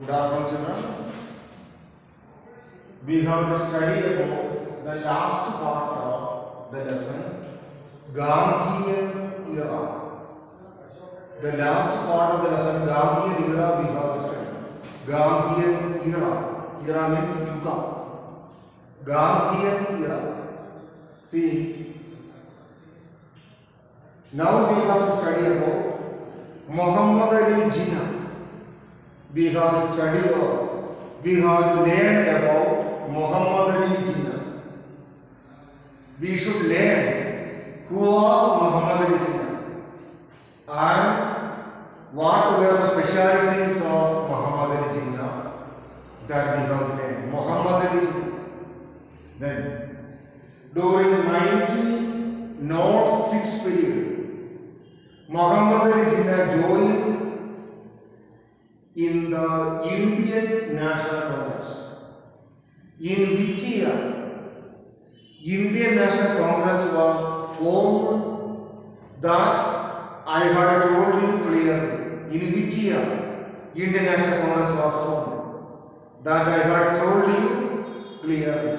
Good afternoon, children. We have to study about the last part of the lesson, Gandhian era. The last part of the lesson, Gandhian era, we have to study. Gandhian era. Era means Yuga. Gandhian era. See, now we have to study about Muhammad Ali Jinnah. We have to study or we have to learn about Muhammad Ali Jinnah. We should learn who was Muhammad Ali Jinnah and what were the specialities of Muhammad Ali Jinnah that we have learned. Muhammad Ali Jinnah. Then, during 1906 period, Muhammad Ali Jinnah joined in the Indian National Congress. In which year Indian National Congress was formed, that I had told you clearly. In which year Indian National Congress was formed, that I had told you clearly.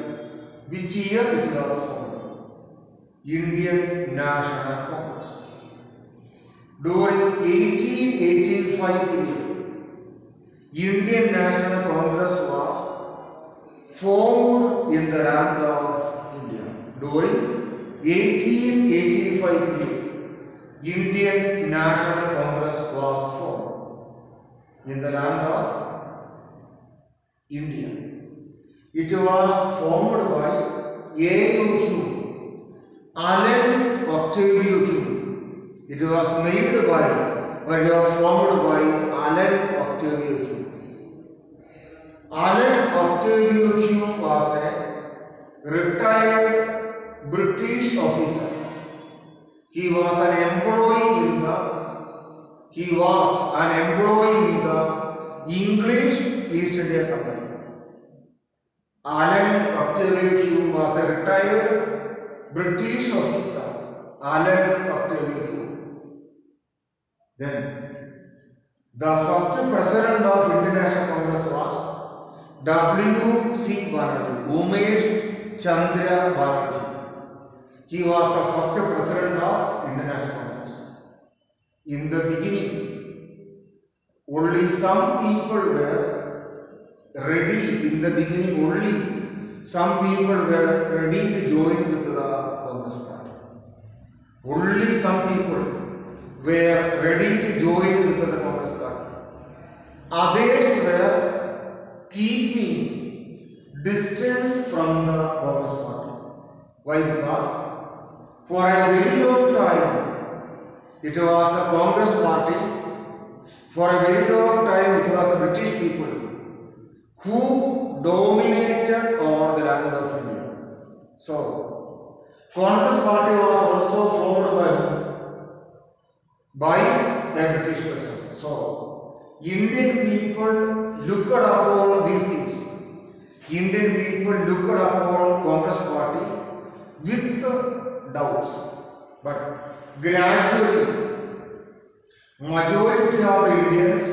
Which year it was formed? Indian National Congress. During 1885 period, Indian National Congress was formed in the land of India. During 1885 period, Indian National Congress was formed in the land of India. It was formed by A.U. Hume, Allen Octavio Hume. It was made by, or it was formed by Allen Octavio Hume. Allen Octavio Hume was a retired British officer. He was an employee in the English East India Company. Allen Octavio Hume was a retired British officer. Allen Octavio Hume. Then, the first president of Indian National Congress was W.C. Banerjee, Umesh Chandra Banerjee. He was the first president of Indian National Congress. In the beginning, only some people were ready. In the beginning, only some people were ready to join with the Congress party. Only some people were ready to join with the Congress party. Others were keeping distance from the Congress party. Why? Because for a very long time it was the Congress party. For a very long time it was the British people who dominated over the land of India. So, Congress party was also formed by a British person. So, Indian people looked upon these things. Indian people looked upon Congress party with doubts. But gradually, majority of the Indians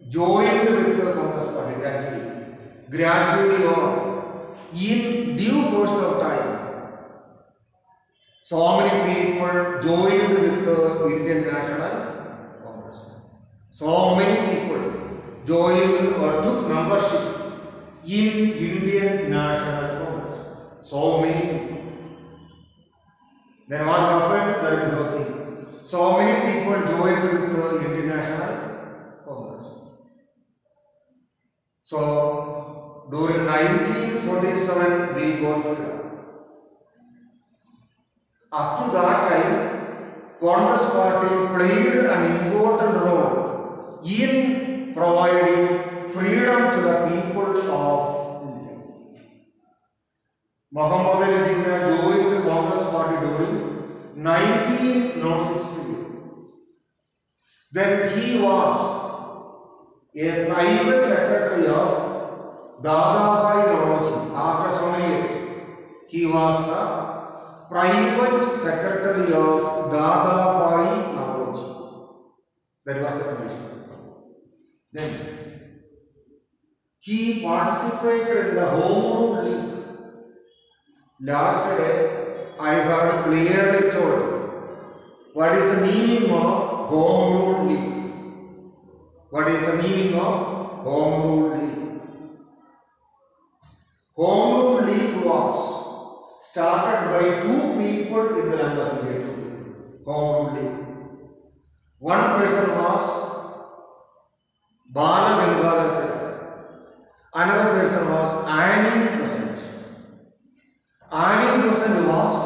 joined with the Congress party gradually or in due course of time. So many people joined with the Indian National Congress. So many people joined or took membership in Indian National Congress. So many people. Then what happened? That is the thing. So many people joined with the Indian National Congress. So during 1947 we got freedom. Up to that time, Congress party played an important role in providing freedom to the people of India. Muhammad Ali Jinnah joined the Congress party during 1906 period. Then he was a private secretary of Dadabhai Naoroji. After so many years, he was the private secretary of Dadabhai Naoroji. That was the condition. Then he participated in the Home Rule League. Last day, I heard clearly told what is the meaning of Home Rule League. What is the meaning of Home Rule League? Home Rule League was started by two people in the land of India. Two people. Home Rule League. One person was Bala Gangadhar Tilak. Another person was Annie Besant. Annie Besant was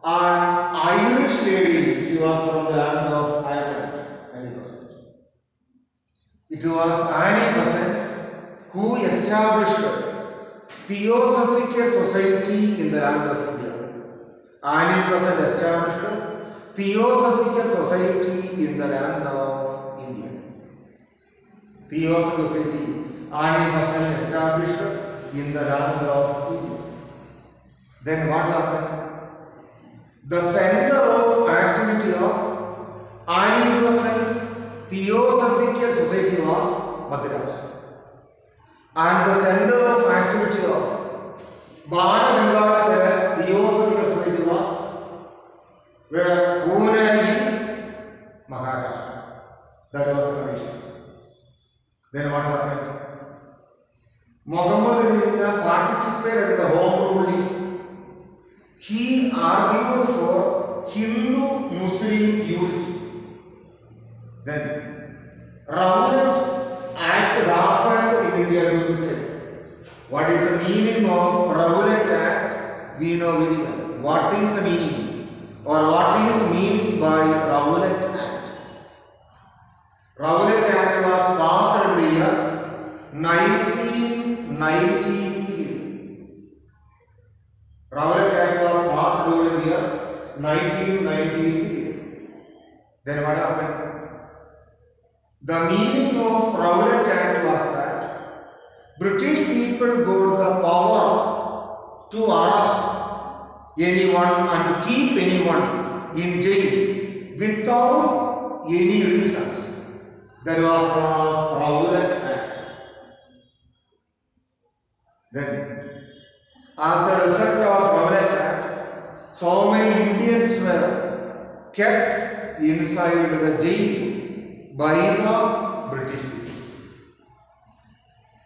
an Irish lady. She was from the land of Ireland. Annie Besant. It was Annie Besant who established Theosophical Society in the land of India. Annie Besant established Theosophical Society in the land of India. Theosophical Society Annie Besant established in the land of India. Then what happened? The center of activity of Annie Besant's Theosophical Society was Madras. And the center of activity of Bala Gangadhar Theosophical Society was where Pune in Maharashtra. That was the mission. Then what happened? Muhammad Ali Jinnah participated in the Home Rule League. He argued for Hindu-Muslim unity. Then Rowlatt Act happened in India during this time. What is the meaning of Rowlatt Act? We know very well. What is the meaning? Or what is meant by Rowlatt Act? Rowlatt Act was passed in the year 1990 period. Rowlatt Act was passed during the year 1990 period. Then what happened? The meaning of Rowlatt Act was that British people got the power to arrest anyone and to keep anyone in jail without any reasons. That was known as Rowlatt Act. Then, as a result of Rowlatt Act, so many Indians were kept inside the jail by the British people.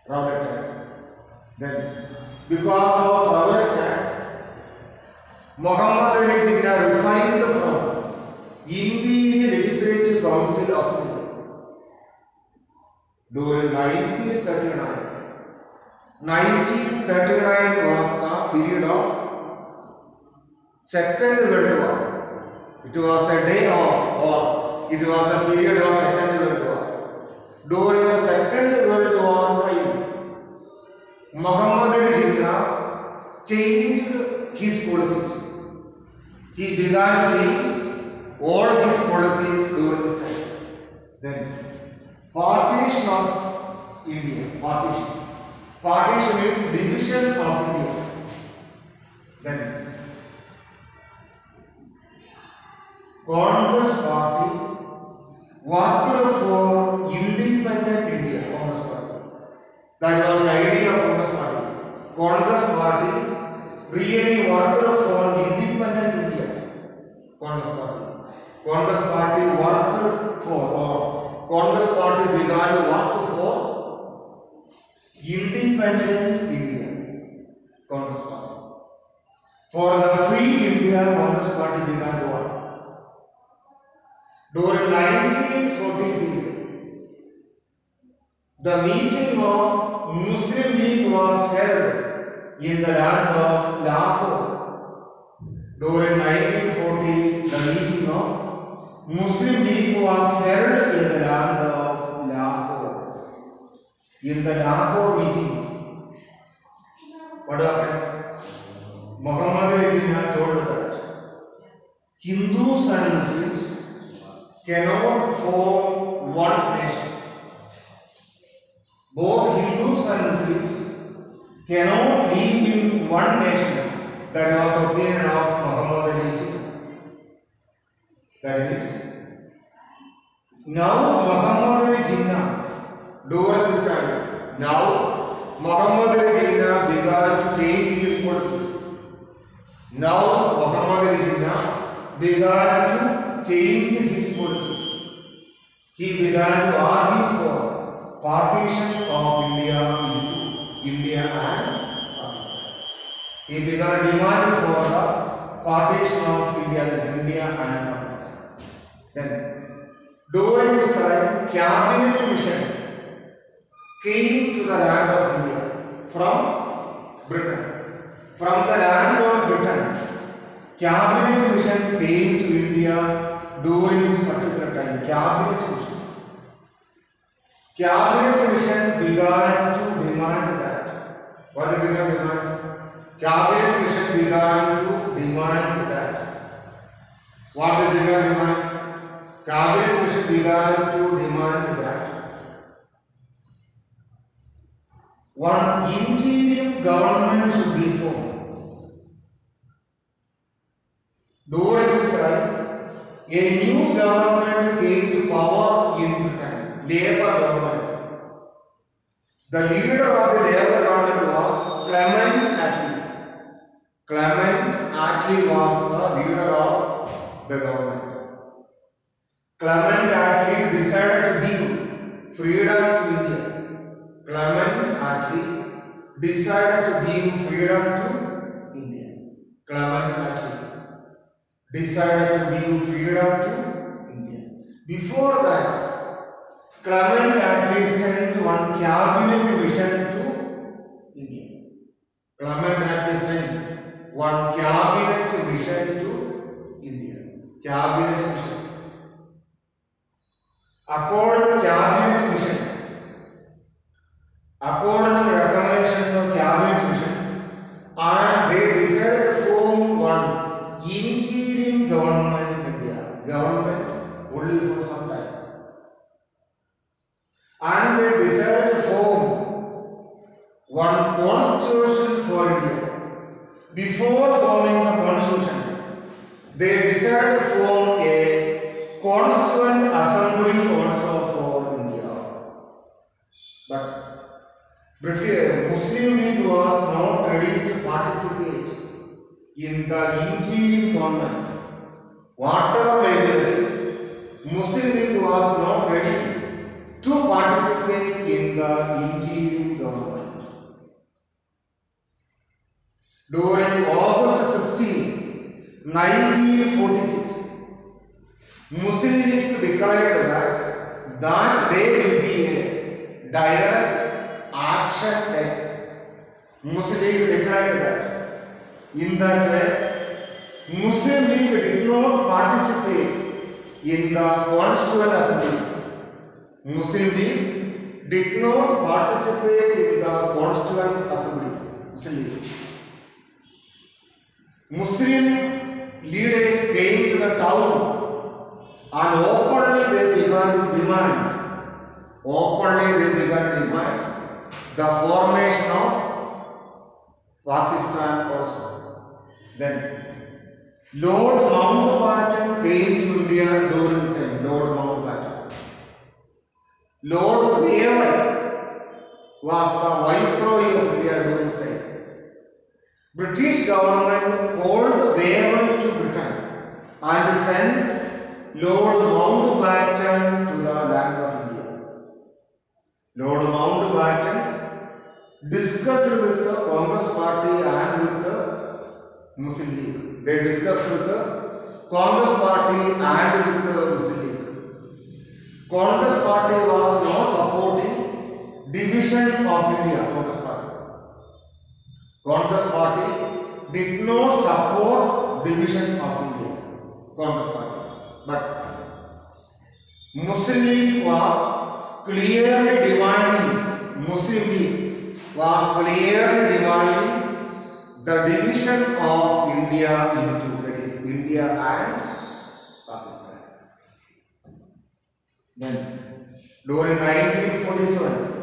Rowlatt Act. Then, because of Rowlatt Act, Muhammad Ali Jinnah resigned from Imperial Legislative Council of India during 1939. 1939 was the period of Second World War. It was a day of war. It was a period of Second World War. During the Second World War time, Muhammad Ali Jinnah changed his policies. He began to change all his policies during this time. Then, partition of India. Partition is division of India. Then, Congress Party worked for independent India. Congress Party. That was the idea of Congress Party. Congress Party really worked for independent India. Congress Party. Congress Party worked for, or Congress Party began to work for independent India. Congress Party. For the free India, Congress Party began to work. During 1940 period, the meeting of Muslim League was held in the land of Lahore. During 1940, the meeting of Muslim League was held in the land of Lahore. In the Lahore meeting, what happened? Muhammad Ali Jinnah told that Hindus and Muslims cannot form one nation. Both Hindus and Muslims cannot live in one nation. That was the opinion of Muhammad Ali Jinnah. That means, now Muhammad Ali Jinnah, during this time, now Muhammad Ali Jinnah began to change his policies. Now Muhammad Ali Jinnah began to change his policies. He began to argue for partition of India into India and Pakistan. He began to demand for the partition of India, that is India and Pakistan. Then, during this time, cabinet mission came to the land of India from Britain. From the land of Britain, cabinet mission came to India during this particular time. Cabinet mission began to demand that. What they began to demand? Cabinet mission began to demand that. What they began to demand? Cabinet mission began to demand that one interim government should be formed. During this time, a new government came to power in Britain, Labour government. The leader of the Labour government was Clement Attlee. Clement Attlee was the leader of the government. Clement Attlee decided to give freedom to India. Clement Attlee decided to give freedom to India. Clement Attlee decided to give freedom to India. Before that, Clement Attlee sent one cabinet mission to India. Clement Attlee sent one cabinet mission to India. Cabinet mission. According to cabinet mission, according to the recommendations of cabinet mission, and they decided to form one interim government in India. Government only for some time. And they decided to form one constitution for India. Before forming the constitution, they decided to form a constituent assembly also for India. But Muslim League was not ready to participate in the interim government. Whatever may be the case, Muslim League was not ready to participate in the interim government. During August 16, 1946, Muslim League declared that day will be a direct action day. Muslim League declared that. In that way, Muslim League did not participate in the Constituent Assembly. Muslim League did not participate in the Constituent Assembly. Muslim leaders came to the town and openly they began to demand the formation of Pakistan also. Then Lord Mountbatten came to India during this time. Lord Mountbatten. Lord Wavell was the Viceroy of India during this time. British government called Wavell to Britain and sent Lord Mountbatten to the land of India. Lord Mountbatten discussed with the Congress party and with the Muslim League. They discussed with the Congress party and with the Muslim League. Congress party was not supporting division of India. Congress party did not support division of India. Congress party. But Muslim League was clearly demanding, the division of India into, that is India and Pakistan. Then during 1947,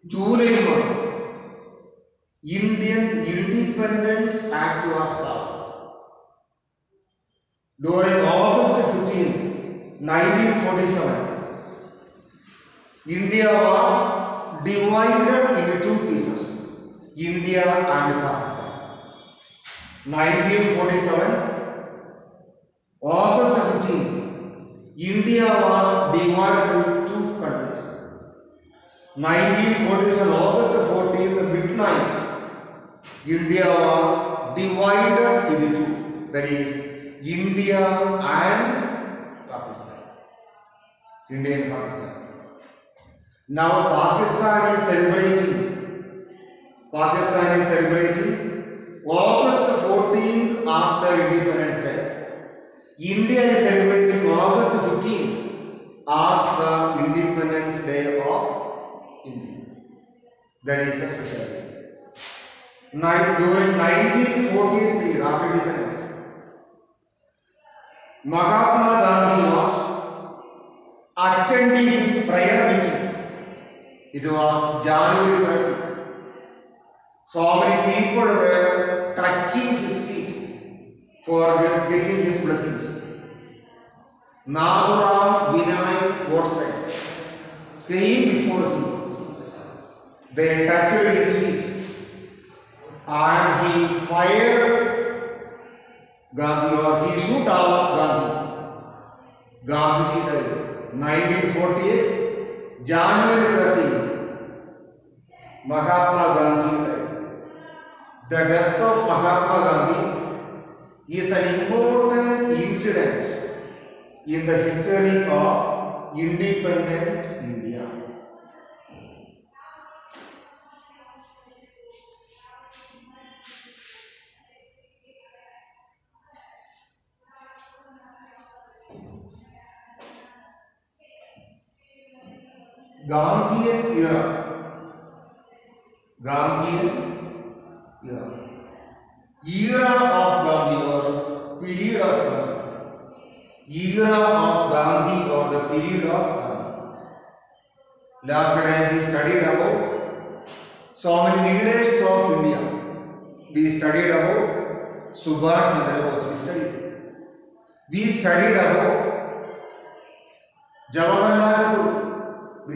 July month, Indian Independence Act was passed. During August 15, 1947, India was divided into two pieces. India and Pakistan. 1947, August 15, India was divided into two countries. 1947, August 14, the midnight, India was divided into two. That is India and Pakistan. India and Pakistan. Now Pakistan is celebrating August 14th as their Independence Day. India is celebrating August 15th as the Independence Day of India. That is a special day. During 1948 period after independence, Mahatma Gandhi was attending his prayer meeting. It was January 30. So many people were touching his feet for getting his blessings. Nathuram Vinayak Godse came before him. They touched his feet and he fired Gandhi, or he shoot out Gandhi. Gandhiji died. 1948, January 30, Mahatma Gandhi died. The death of Mahatma Gandhi is an important incident in the history of independent India. Gandhian era. Era of Gandhi or period of Gandhi. Era of Gandhi or the period of Gandhi. Last time we studied about so many leaders of India. We studied about Subhash Chandra Bose. We studied about Jawaharlal Nehru. We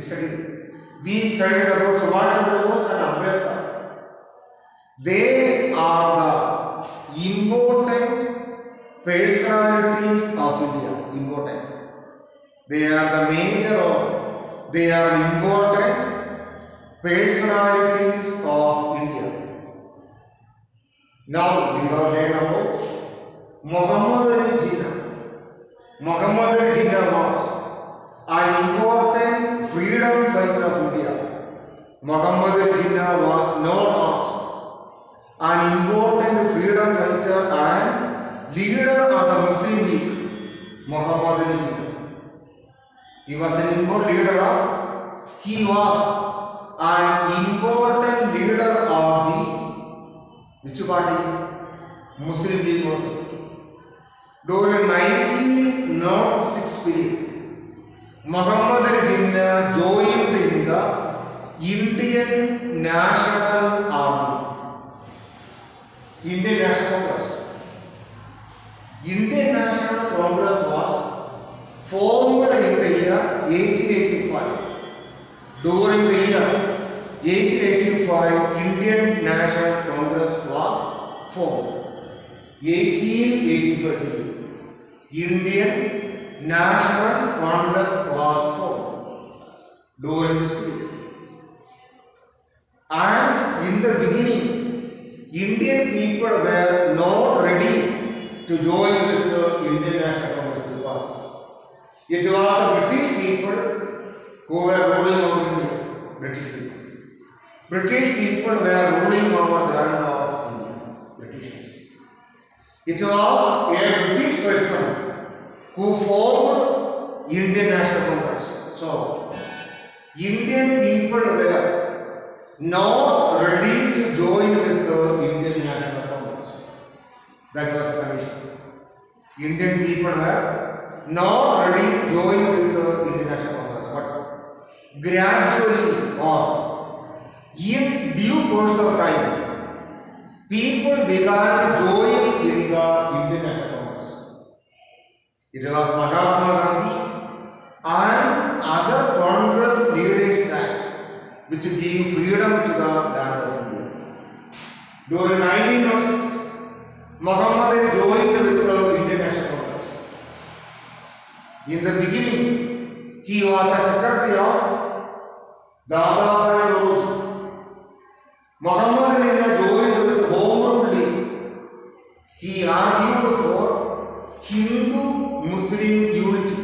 studied about Subhash Chandra Bose and Ambedkar. They are the important personalities of India. Important. They are the major or they are important personalities of India. Now we have learned about Muhammad Ali Jinnah. Muhammad Ali Jinnah was an important freedom fighter of India. Muhammad Ali Jinnah was known as an important freedom fighter and leader of the Muslim League. Muhammad Ali Jinnah. He was an important leader of. He was an important leader of the which party? Muslim League also. During 1906 period, Muhammad Ali Jinnah joined in the Indian National Army. Indian National Congress. Indian National Congress was formed in the year 1885. During the year 1885, Indian National Congress was formed. 1885, Indian National Congress was formed during this period. And in the beginning, Indian people were not ready to join with the Indian National Congress because it was the British people who were ruling over India. British people were ruling over the land of India. Britishers. It was a British person who formed Indian National Congress. So, Indian people were not ready to join with the Indian National Congress. That was the condition. Indian people were not ready to join with the Indian National Congress. But gradually or in due course of time, people began to join in the Indian National Congress. It was Mahatma Gandhi and other Congress leaders that which gave freedom to the land of India. During 1906, Muhammad joined with the Indian National Congress. In the beginning, he was a secretary of Dadabhai Norozi. Muhammad joined with the Home Rule League. He argued for Hindu-Muslim unity.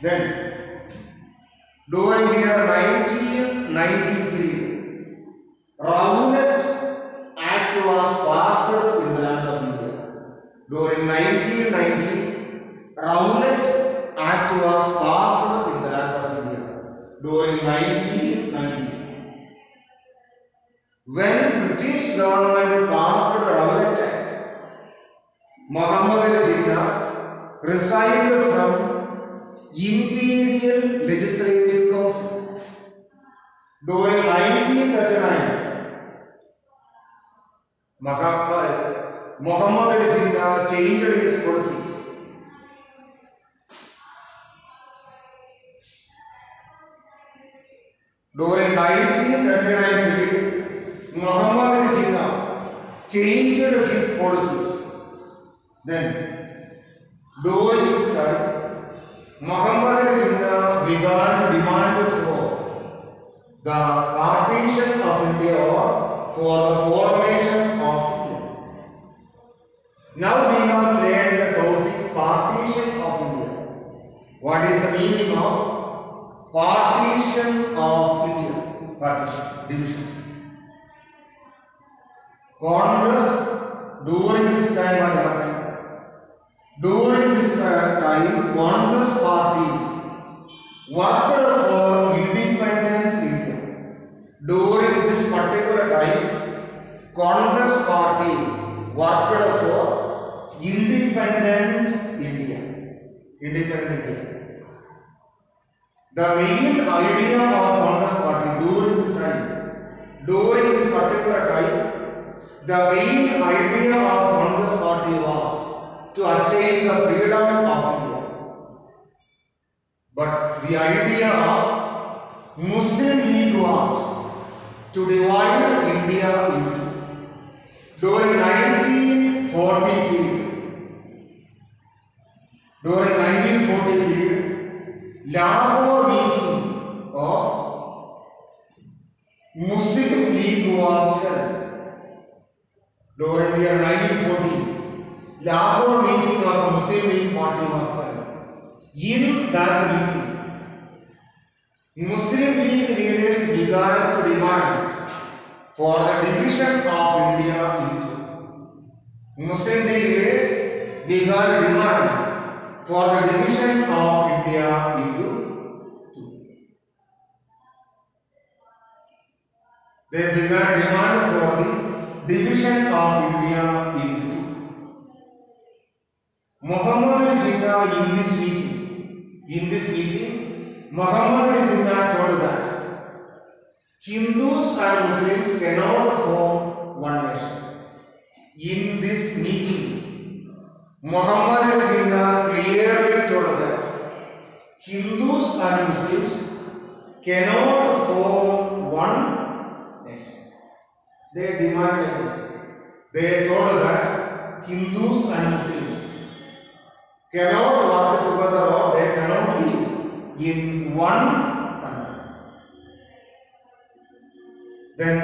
Then, during the year 1990 period, Rowlatt Act was passed in the land of India. During 1990, Rowlatt Act was passed in the land of India. During 1990, when British government passed the Rowlatt Act, Muhammad Jinnah resigned from Imperial Legislative Council. During 1939, Muhammad Jinnah changed his policies. During 1939 period, Muhammad Jinnah changed his policies. Then, during this time, Muhammad Jinnah began to demand for the partition of India or for the formation of India. Now we have learned the topic partition of India. What is the meaning of partition of India? Partition, division. Congress, during this time what happened? During this time, Congress party worked for independent India. During this particular time, Congress party worked for independent India. Independent India. The main idea of Congress party during this time, during this particular time, the main idea of Congress party was to attain the freedom of India. But the idea of Muslim League was to divide India into. During 1940 period, Lahore meeting of Muslim League was held. During the year 1940, Lahore meeting of the Muslim League party was held. In that meeting, Muslim League leaders began to demand for the division of India into. Muslim League leaders began to demand for the division of India into two. They began to demand for the division of India into two. Muhammad Jinnah in this meeting, Muhammad Jinnah told that Hindus and Muslims cannot form one nation. In this meeting, Muhammad Jinnah clearly told that Hindus and Muslims cannot form one nation. They demanded this. They told that Hindus and Muslims cannot work together or they cannot live in one country. Then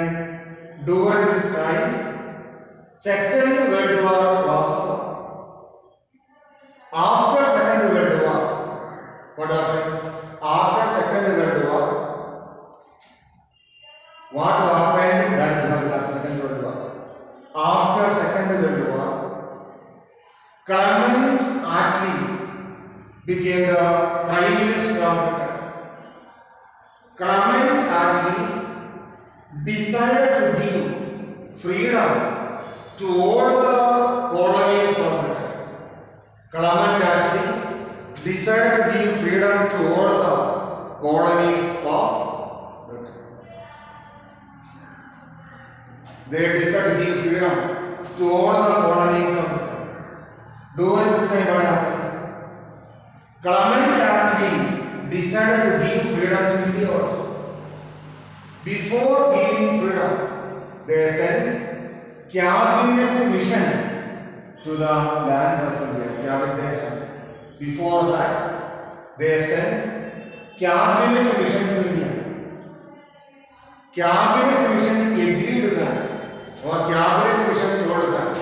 during this time, Second World War was after Second World War. What happened? After Second World War, what happened after Second World War? After Second World War, Clement Attlee became the Prime Minister of Britain. Clement Attlee decided to give freedom to all the colonies of Britain. Clement Attlee decided to give freedom to all the colonies of Britain. They decided to give freedom to all the colonies of Britain. During this time, what happened? Clement Attlee decided to give freedom to India also. Before giving freedom, they sent cabinet mission to the land of India. Cabinet they sent. Before that, they sent cabinet mission to India. Cabinet mission agreed to that, or cabinet mission told that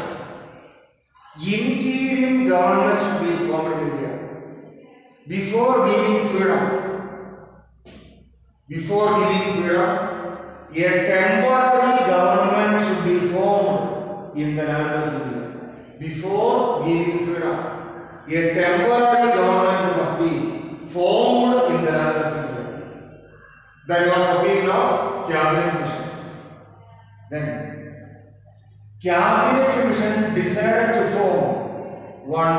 interim government should be formed in India. Before giving freedom, a temporary government should be formed in the land of India. Before giving freedom, a temporary government must be formed in the land of India. That was the meaning of cabinet mission. Then, cabinet mission decided to form one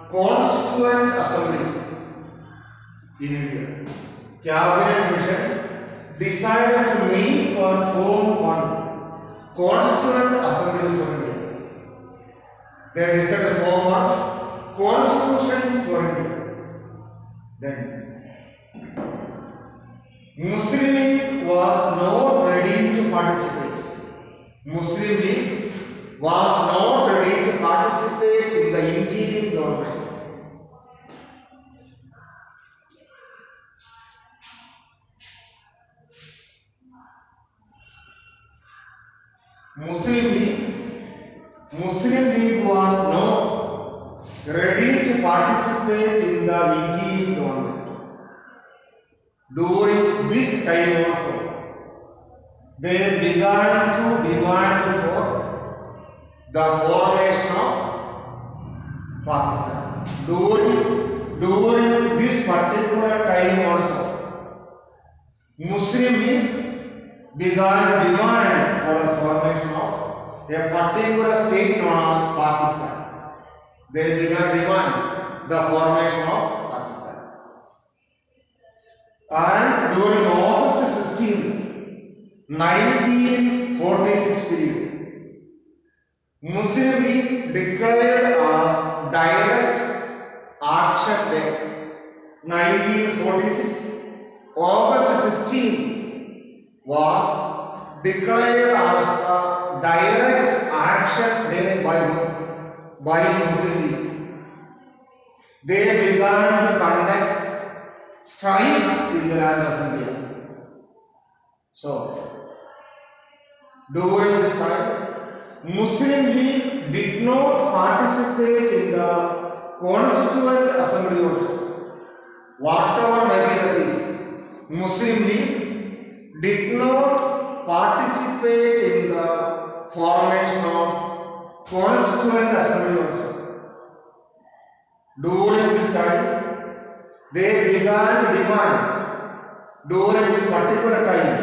constituent assembly in India. Cabinet mission decided to make or form one constituent assembly for India. They decided to form a constitution for India. Then, Muslim League was not ready to participate. Muslim League was not ready to participate in the interim government. Muslim League was not ready to participate in the interim government. During this time also, they began to demand for the formation of Pakistan. During this particular time also, Muslim League began to demand for the formation of a particular state known as Pakistan. They began to demand the formation of Pakistan. And during August 16, 1946 period, Muslim League declared as Direct Action Day. 1946, August 16 was declared as the Direct Action Day by Muslim League. They began to conduct strike in the land of India. So, during this time, Muslim League did not participate in the Constituent Assembly also. Whatever may be the case, Muslim League did not participate in the formation of Constituent Assembly also. During this time, they began to demand, during this particular time,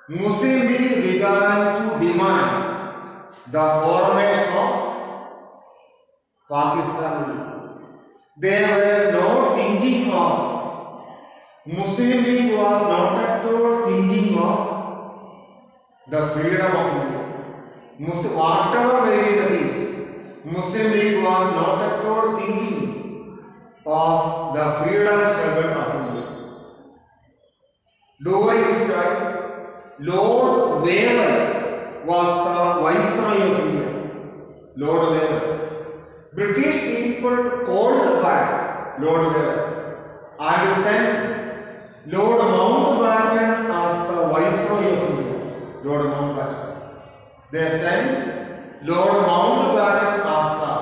Muslim League began to demand the formation of Pakistan. They were not thinking of, Muslim League was not at all thinking of the freedom of India. Whatever may be the case, Muslim League was not at all thinking of the freedom struggle of India. During this time, Lord Weber was the Viceroy of India. Lord Weber. British people called back Lord Weber and sent Lord Mountbatten as the Viceroy of India. Lord Mountbatten. They sent Lord Mountbatten as the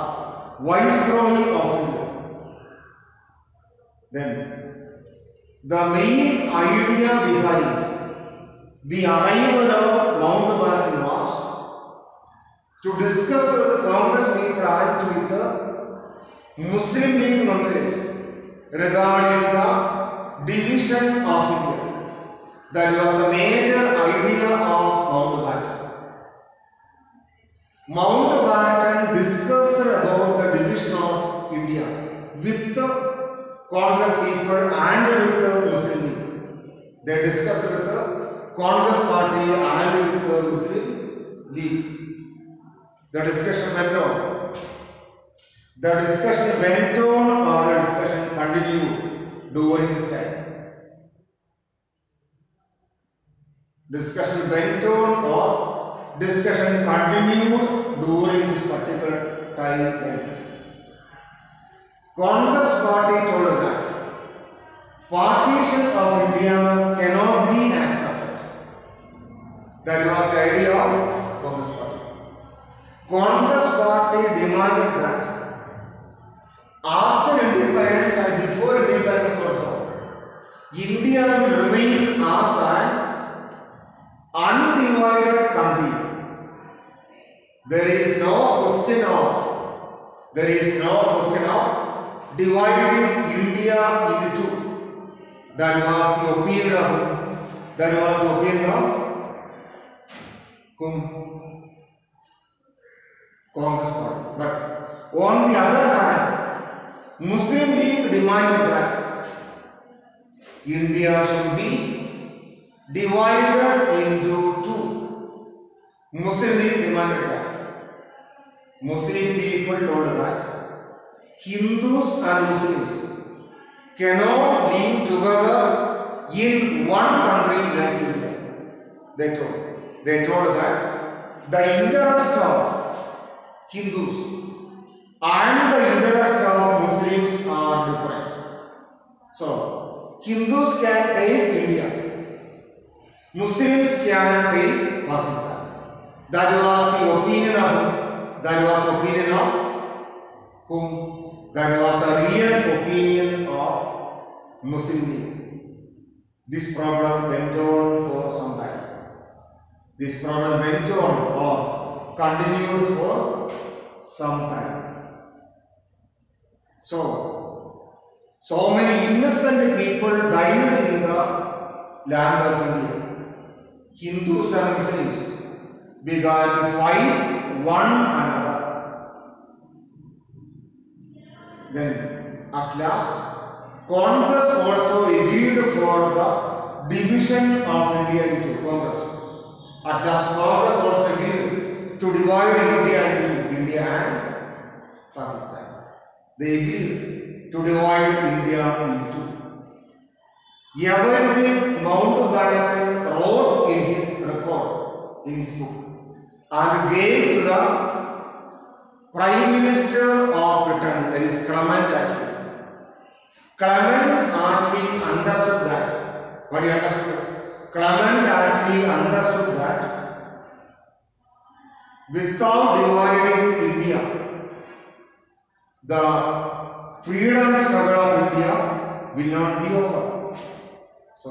Viceroy of India. Then, the main idea behind the arrival of Mountbatten was to discuss with the Congress people and with the Muslim League members regarding the division of India. That was the major idea of Mountbatten. Mountbatten discussed about the division of India with the Congress people and with the Muslim League. They discussed with the Congress party and with the Muslim League. The discussion went on. The discussion went on or the discussion continued during this time. Discussion went on or discussion continued during this particular time length. Congress party told that partition of India cannot be accepted. That was the idea of Congress party. Congress party demanded that after independence and before independence also, India will remain as an undivided country. There is no question of dividing India into two. That was the opinion of Congress party. But on the other hand, Muslim League demanded that India should be divided into two. Muslim League demanded that. Muslim people told that Hindus and Muslims cannot live together in one country like India. They told that the interest of Hindus and the interest of Muslims are different. So, Hindus can take India, Muslims can take Pakistan. That was the opinion of whom? That was the real opinion of Muslim League. This problem went on for some time. This problem went on or continued for some time. So many innocent people died in the land of India. Hindus and Muslims began to fight one another. Then at last, Congress also agreed for the division of India into Congress. At last, Congress also agreed to divide India into India and Pakistan. They agreed to divide India into. Everything Mountbatten wrote in his record, in his book, and gave to the Prime Minister of Britain, that is Clement Attlee. Clement Attlee understood that. What he understood? Clement Attlee understood that without dividing India, the freedom struggle of India will not be over. So,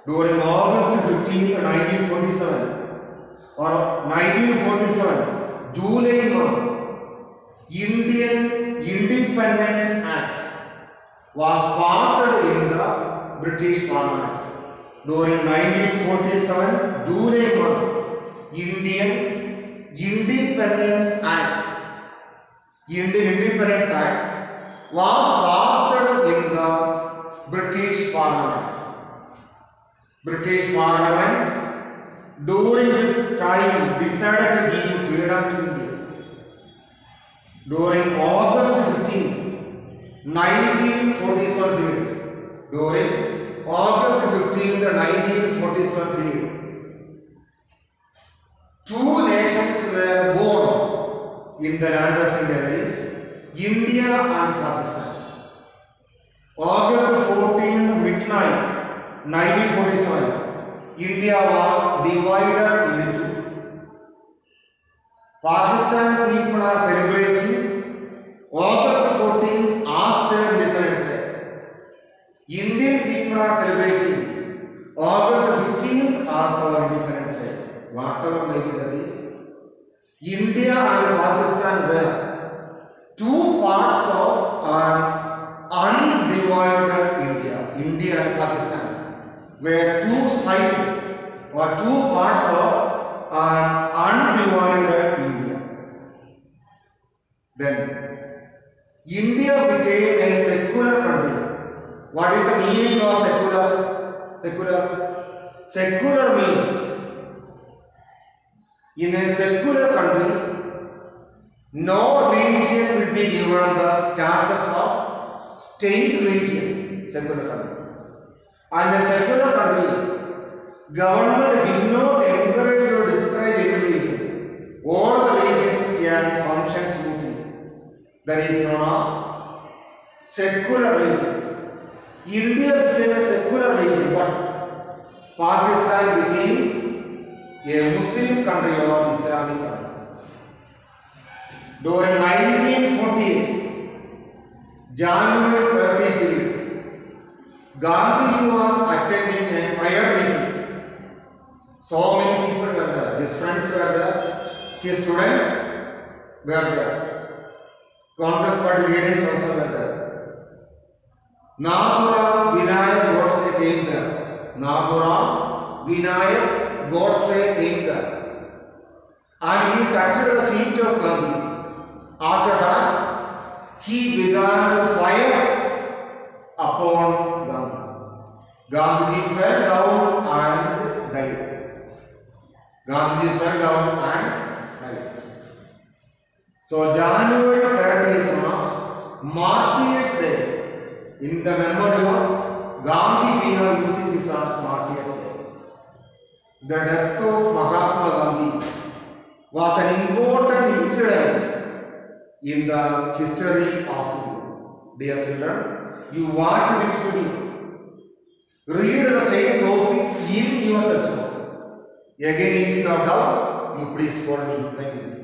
during August 15th, 1947 or 1947, July month, Indian Independence Act was passed in the British Parliament. During 1947, July month, Indian Independence Act was passed in the British Parliament. British Parliament during this time decided to give freedom to India. During August 15, 1947 period, during August 15, 1947 period, two nations were born in the land of India, that is India and Pakistan. August 14, midnight, 1947, India was divided into two. Pakistan people are celebrating August 14th as their Independence Day. Indian people are celebrating August 15th as our Independence Day. Whatever may be the case, India and Pakistan were two parts of an undivided India. India and Pakistan were two sides or two parts of an undivided India. Then India became a secular country. What is the meaning of secular? Secular means in a secular country, no religion will be given the status of state religion. Secular country. And a secular country, government will not encourage or discourage any religion. All the religions can function smoothly. That is known as secular religion. India became a secular religion, but Pakistan became a Muslim country or Islamic country. During 1948, January 30 period, Gandhiji was attending a prayer meeting. So many people were there. His friends were there. His students were there. Congress party leaders also were there. Nathuram Vinayak Godse came there. Nathuram Vinayak Godse came there. And he touched the feet of Gandhi. After that, he began to fire upon Gandhi. Gandhiji fell down and died. Gandhiji fell down and died. So January 30 is known as Martyrs Day. In the memory of Gandhi, we are using this as Martyrs Day. The death of Mahatma Gandhi was an important incident in the history of India. Dear children, you watch this video, read the same topic in your textbook. Again, if you have doubt, you please call me. Thank you.